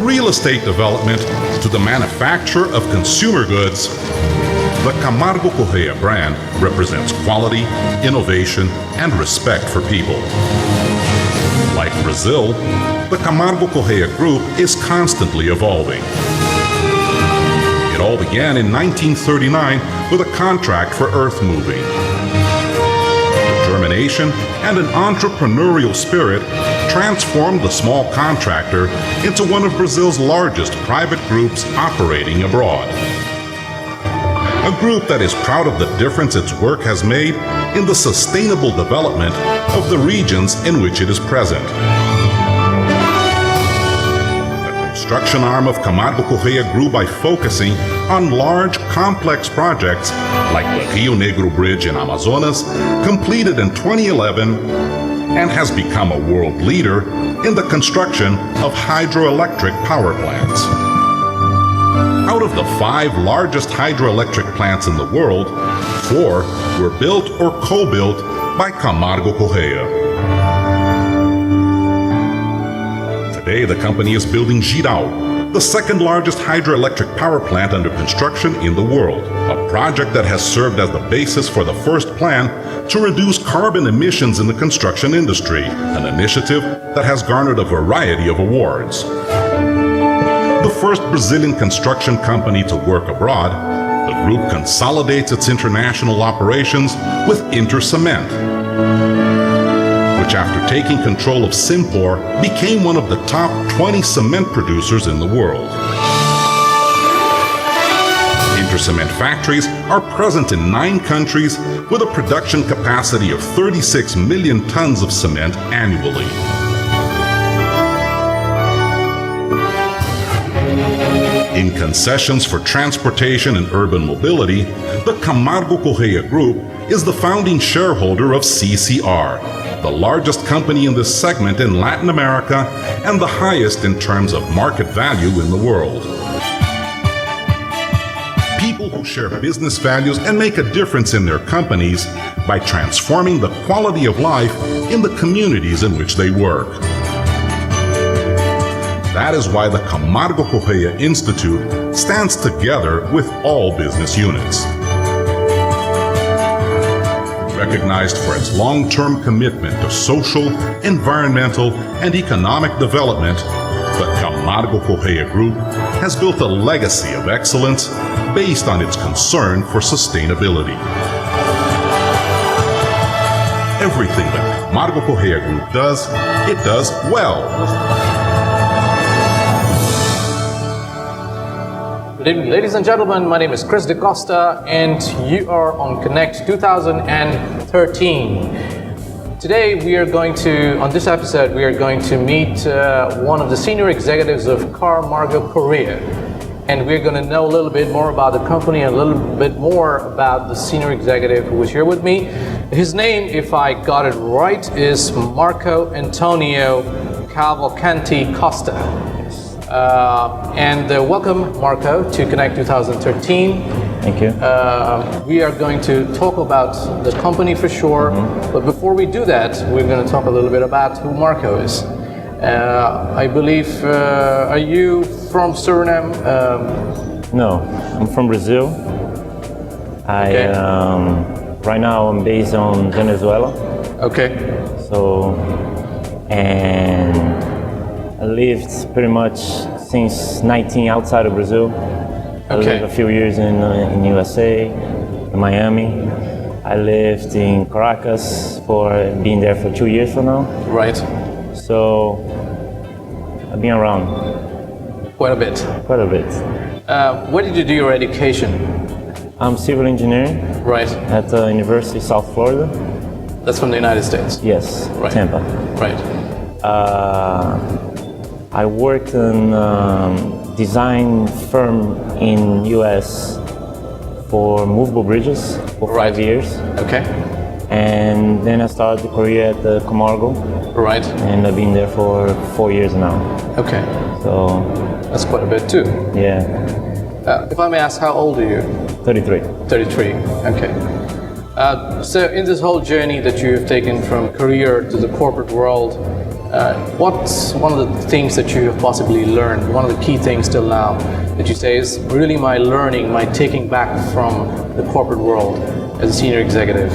real estate development to the manufacture of consumer goods, the Carmargo Correa brand represents quality, innovation, and respect for people. Like Brazil, the Carmargo Correa Group is constantly evolving. It all began in 1939 with a contract for earth moving. Determination and an entrepreneurial spirit transformed the small contractor into one of Brazil's largest private groups operating abroad. A group that is proud of the difference its work has made in the sustainable development of the regions in which it is present. The construction arm of Carmargo Correa grew by focusing on large, complex projects like the Rio Negro Bridge in Amazonas, completed in 2011, and has become a world leader in the construction of hydroelectric power plants. Out of the 5 largest hydroelectric plants in the world, 4 were built or co-built by Carmargo Correa. Today, the company is building Jirau, the second largest hydroelectric power plant under construction in the world, a project that has served as the basis for the first plan to reduce carbon emissions in the construction industry, an initiative that has garnered a variety of awards. The first Brazilian construction company to work abroad, the group consolidates its international operations with InterCement, which after taking control of Simpor became one of the top 20 cement producers in the world. InterCement factories are present in 9 countries with a production capacity of 36 million tons of cement annually. In concessions for transportation and urban mobility, the Carmargo Correa Group is the founding shareholder of CCR, the largest company in this segment in Latin America and the highest in terms of market value in the world. People who share business values and make a difference in their companies by transforming the quality of life in the communities in which they work. That is why the Carmargo Correa Institute stands together with all business units. Recognized for its long-term commitment to social, environmental, and economic development, the Carmargo Correa Group has built a legacy of excellence based on its concern for sustainability. Everything that Carmargo Correa Group does, it does well. Good evening, ladies and gentlemen. My name is Kris DCosta, and you are on Connect 2013. Today, on this episode, we are going to meet one of the senior executives of Carmargo Correa, and we're going to know a little bit more about the company and a little bit more about the senior executive who is here with me. His name, if I got it right, is Antonio Cavalcanti Costa. Welcome, Marco, to Connect 2013. Thank you. We are going to talk about the company for sure, but before we do that, we're going to talk a little bit about who Marco is. I believe, are you from Suriname? No, I'm from Brazil. Okay. Right now I'm based on Venezuela. Okay. I lived pretty much since 19 outside of Brazil. I lived a few years in USA, in Miami. I lived in Caracas been there for 2 years for now. Right. So I've been around. Quite a bit. Quite a bit. Where did you do your education? I'm civil engineering. Right. At the University of South Florida. That's from the United States? Yes, right. Tampa. Right. I worked in design firm in US for movable bridges for 5 years. Okay. And then I started the career at the Carmargo. Right. And I've been there for 4 years now. Okay. So that's quite a bit too. Yeah. If I may ask, how old are you? 33. 33. Okay. So in this whole journey that you have taken from career to the corporate world, What's one of the things that you have possibly learned, one of the key things till now that you say is really my learning, my taking back from the corporate world as a senior executive?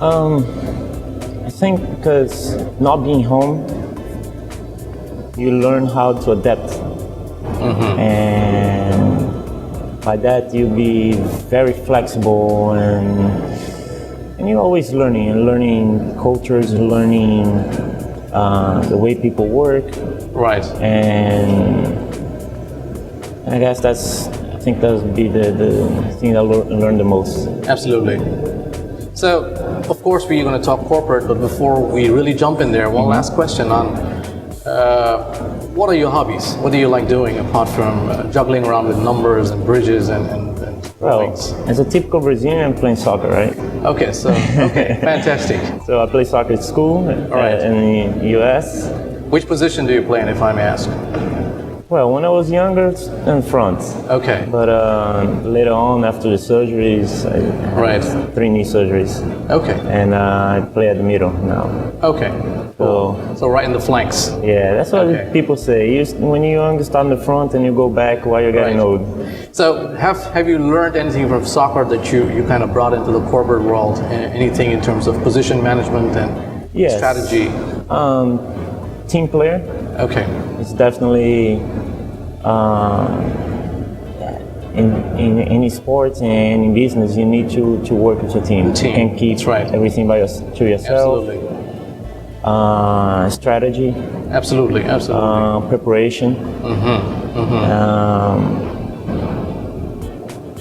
I think because not being home, you learn how to adapt. And by that you be very flexible and you're always learning cultures, learning the way people work. Right. And I guess I think that would be the thing I learned the most. Absolutely. So, of course, we're going to talk corporate, but before we really jump in there, one last question on what are your hobbies? What do you like doing apart from juggling around with numbers and bridges and well, points? as a typical Brazilian, I'm playing soccer, right? Okay, fantastic. So I play soccer at school in the US. Which position do you play in, if I may ask? Well, when I was younger, in front. Okay. But later on, after the surgeries, I had 3 knee surgeries. Okay. And I play at the middle now. Okay. So right in the flanks. Yeah, that's what people say. When you're young, you start in the front and you go back while you're getting old. So have you learned anything from soccer that you kind of brought into the corporate world? Anything in terms of position management and strategy? Team player. Okay. It's definitely in any sports and in business, you need to work with a team. You can't keep everything to yourself. Absolutely. Strategy. Absolutely. Preparation.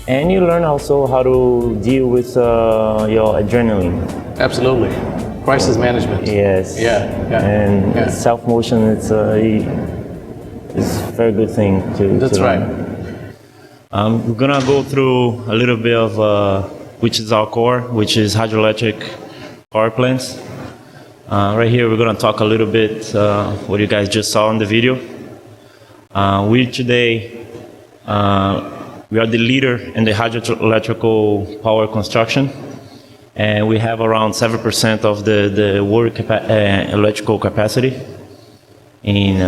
And you learn also how to deal with your adrenaline. Absolutely. Crisis management. Yes. And self-motion, it's a very good thing to That's learn. Right. We're gonna go through a little bit of which is our core, which is hydroelectric power plants. Right here, we're gonna talk a little bit what you guys just saw in the video. We are the leader in the hydroelectrical power construction. And we have around 7% of the world electrical capacity in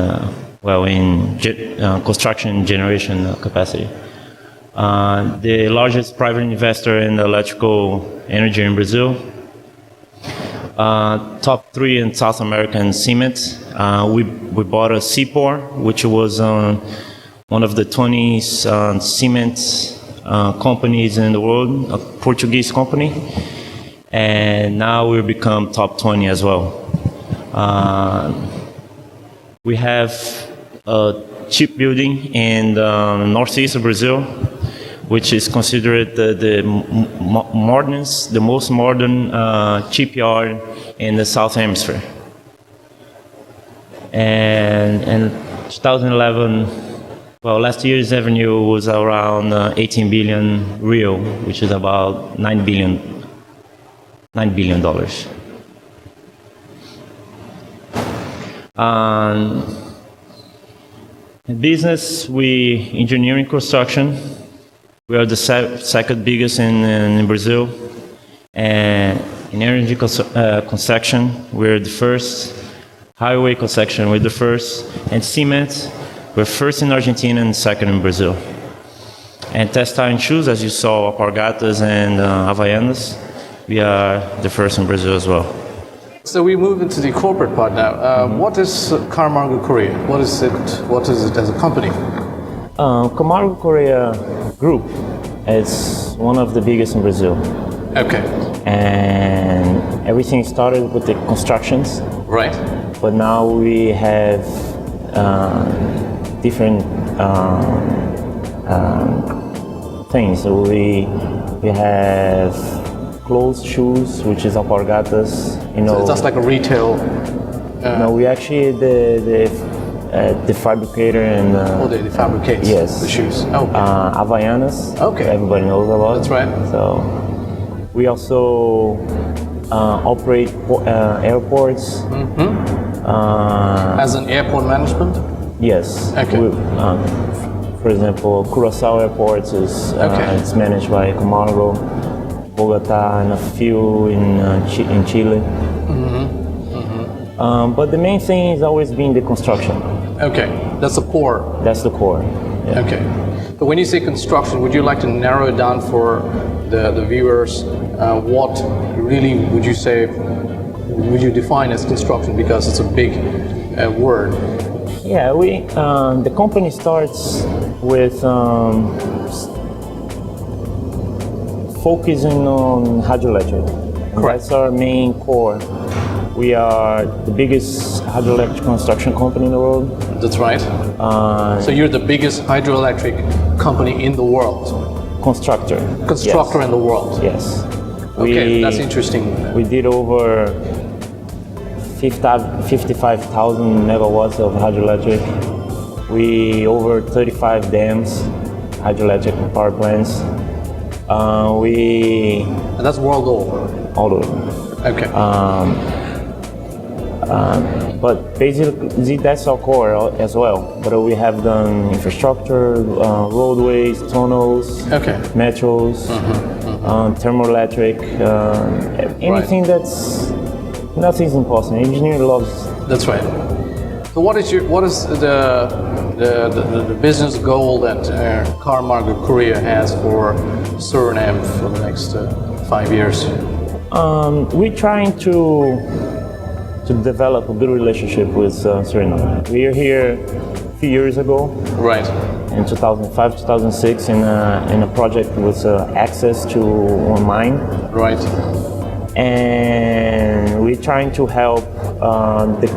construction generation capacity. The largest private investor in electrical energy in Brazil. Top 3 in South American cement. We bought a Cipor, which was one of the 20 cement companies in the world, a Portuguese company. And now we've become top 20 as well. We have a shipbuilding in the northeast of Brazil, which is considered the most modern shipyard in the South Hemisphere. And in 2011, last year's revenue was around 18 billion real, which is about $9 billion. In business, we engineering construction. We are the second biggest in Brazil. And in energy construction, we're the first. Highway construction, we're the first. And cement, we're first in Argentina and second in Brazil. And textile and shoes, as you saw, alpargatas and Havaianas, we are the first in Brazil as well. So we move into the corporate part now. What is Carmargo Correa? What is it as a company? Carmargo Correa Group is one of the biggest in Brazil. Okay. And everything started with the constructions. Right. But now we have different things. So we have clothes, shoes, which is alpargatas. So it's just like a retail. No, we actually the fabricator and. They fabricate the shoes. Okay. Havaianas. Okay. Everybody knows about. That's right. So we also operate airports. As an airport management. Yes. Okay. For example, Curaçao Airport is it's managed by Carmargo, Bogotá, and a few in Chile. But the main thing is always been the construction. Okay, that's the core. That's the core. Yeah. Okay. But when you say construction, would you like to narrow it down for the viewers? What really would you say, would you define as construction? Because it's a big word. Yeah, the company starts with focusing on hydroelectric. Correct. That's our main core. We are the biggest hydroelectric construction company in the world. That's right. So you're the biggest hydroelectric company in the world. Constructor. Constructor Yes. in the world. Yes. Okay, that's interesting. We did over 55,000 megawatts of hydroelectric. We over 35 dams, hydroelectric power plants. And that's world over. All over. Okay. But basically, that's our core as well. But we have done infrastructure, roadways, tunnels, metros, thermoelectric, anything that's, nothing's impossible. Engineering loves. That's right. So what is the business goal that Carmargo Correa has for Suriname for the next 5 years? We're trying to develop a good relationship with Suriname. We are here a few years ago. Right. In 2005, 2006, in a project with access to one mine. Right. And we're trying to help the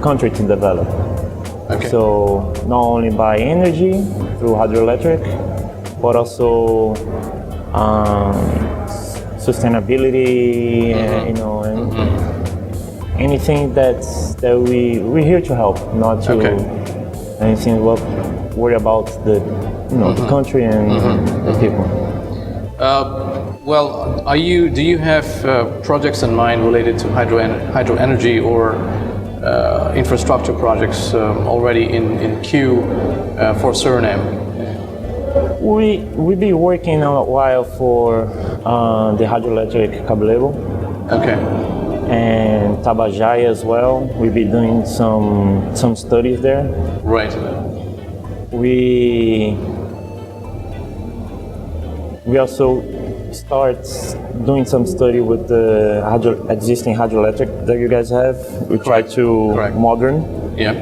country to develop. Okay. So not only by energy through hydroelectric, but also sustainability, and anything that we're here to help, not to anything worry about the the country and the people. Well, do you have projects in mind related to hydro energy or infrastructure projects already in queue for Suriname? We've been working a while for the hydroelectric Cablevo. Okay. And Tabajara as well. We've been doing some studies there. Right. We also start doing some study with the existing hydroelectric that you guys have. We try to modern. Yeah.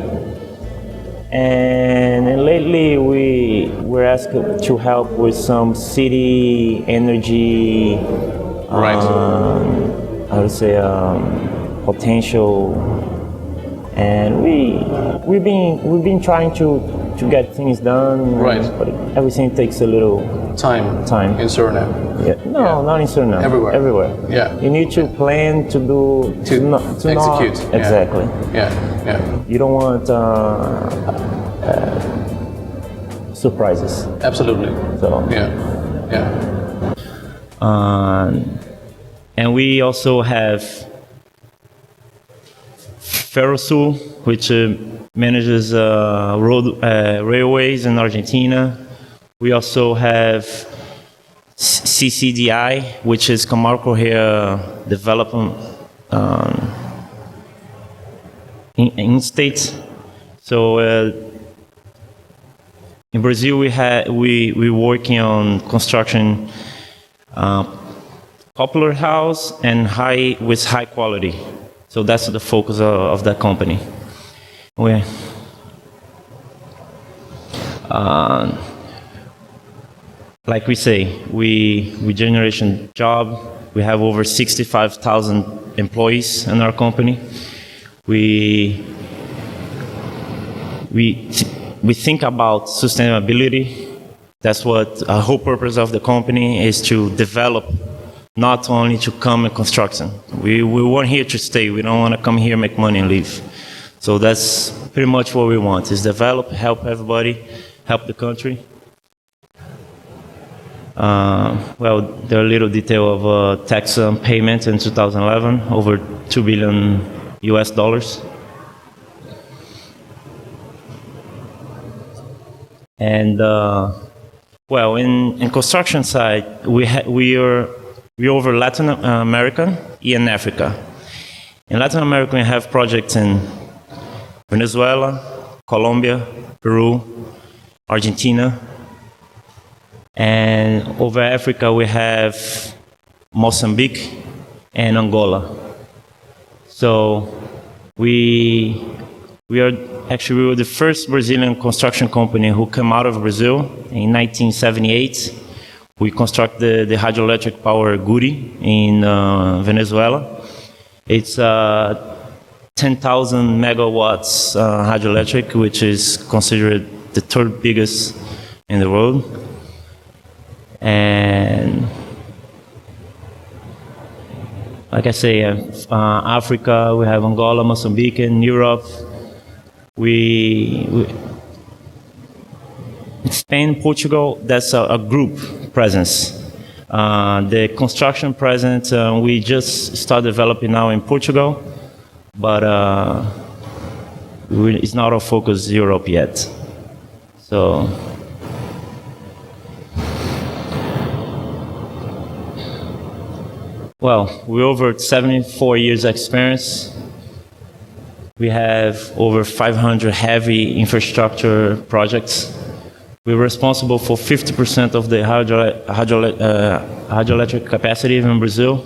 And lately we're asked to help with some city energy. I would say potential, and we've been trying to get things done. Right. But everything takes a little time in Suriname. Yeah. No, not in Suriname. Everywhere. Yeah. You need to plan to execute. Exactly. Yeah. You don't want surprises. Absolutely. So. Yeah. And we also have Ferrosul, which manages railways in Argentina. We also have CCDI, which is Carmargo Correa Development in states. So in Brazil, we're working on construction. Popular house and with high quality. So that's the focus of that company. Like we say, we generation job. We have over 65,000 employees in our company. We think about sustainability. That's what our whole purpose of the company is, to develop, not only to come and construction. We want here to stay. We don't want to come here, make money and leave. So that's pretty much what we want, is develop, help everybody, help the country. Well, there are little detail of tax payment in 2011, over $2 billion US. And well, in construction side, we over Latin America and Africa. In Latin America, we have projects in Venezuela, Colombia, Peru, Argentina, and over Africa we have Mozambique and Angola. So we were the first Brazilian construction company who came out of Brazil in 1978. We constructed the hydroelectric power Guri in Venezuela. It's 10,000 megawatts hydroelectric, which is considered the third biggest in the world. And like I say, Africa, we have Angola, Mozambique, and Europe. Spain, Portugal, that's a group presence. The construction presence, we just start developing now in Portugal, but it's not our focus Europe yet. So. Well, we're over 74 years experience. We have over 500 heavy infrastructure projects. We're responsible for 50% of the hydroelectric capacity in Brazil.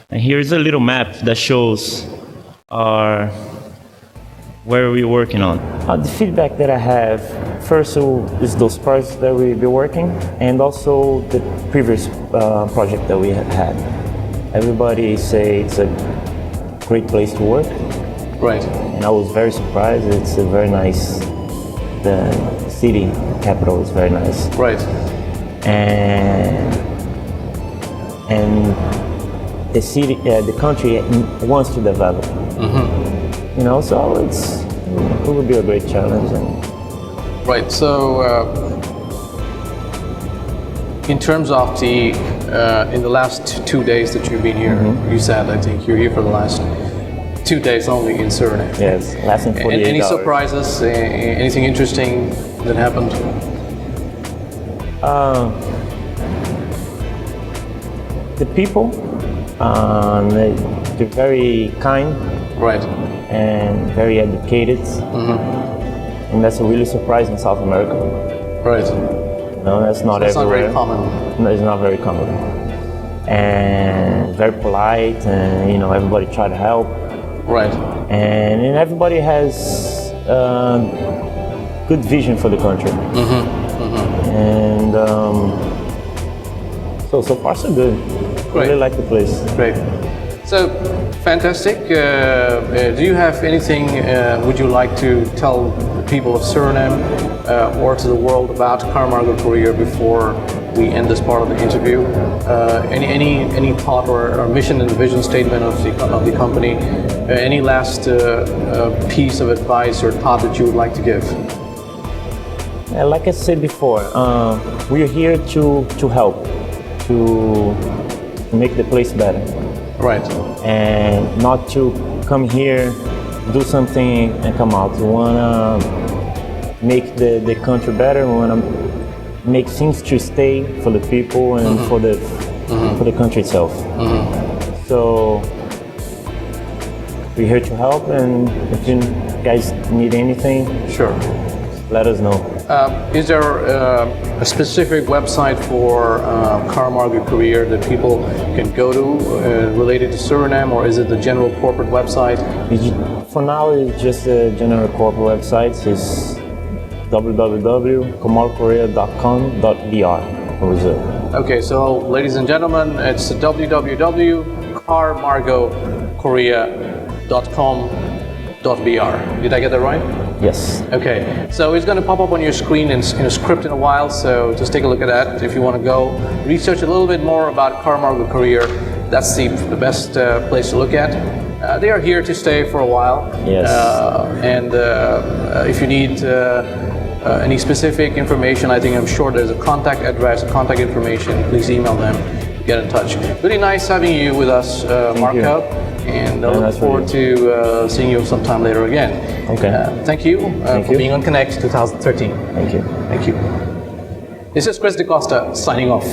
And here's a little map that shows where we're working on. The feedback that I have, first is those projects that we've been working, and also the previous project that we had. Everybody say it's a great place to work. Right. And I was very surprised. It's a very nice, the city capital is very nice. Right. And the city, the country wants to develop. Mm-hmm. You know, so it will be a great challenge. Right. So, in terms of in the last 2 days that you've been here, mm-hmm. You said, I think you're here for the last 2 days only in Suriname. Yes, lasting 48 Any hours. surprises? Anything interesting that happened? The people, they're very kind. Right. And very educated. Mm-hmm. And that's really surprising in South America. Right. No, that's not everywhere. It's not very common. No, it's not very common. And very polite, and you know, everybody try to help. Right. And everybody has good vision for the country. Mm-hmm. Mm-hmm. And so far so good. Great. Really like the place. Great. So, fantastic. Do you have anything would you like to tell the people of Suriname or to the world about Carmargo Correa before we end this part of the interview? Any thought or mission and vision statement of the company? Any last piece of advice or thought that you would like to give? Like I said before, we're here to help, to make the place better. Right. And not to come here, do something and come out. We want to make the country better. We want to make things to stay for the people and mm-hmm. for the country itself. Mm-hmm. So we're here to help, and if you guys need anything, sure, let us know. Is there a specific website for Carmargo Correa that people can go to related to Suriname, or is it the general corporate website? For now, it's just a general corporate website. It's www.carmargocorrea.com.br for Brazil. Okay, so ladies and gentlemen, it's www.carmargocorrea.com.br. Did I get that right? Yes. Okay, so it's going to pop up on your screen in a script in a while, so just take a look at that. If you want to go research a little bit more about Carmargo Correa, that's the best place to look at. They are here to stay for a while. Yes. And if you need any specific information, I'm sure there's a contact address, contact information. Please email them, get in touch. Really nice having you with us, Marco. And I look forward to seeing you sometime later again. Okay. Thank you for being on Connect 2013. Thank you. Thank you. This is Kris DCosta signing off.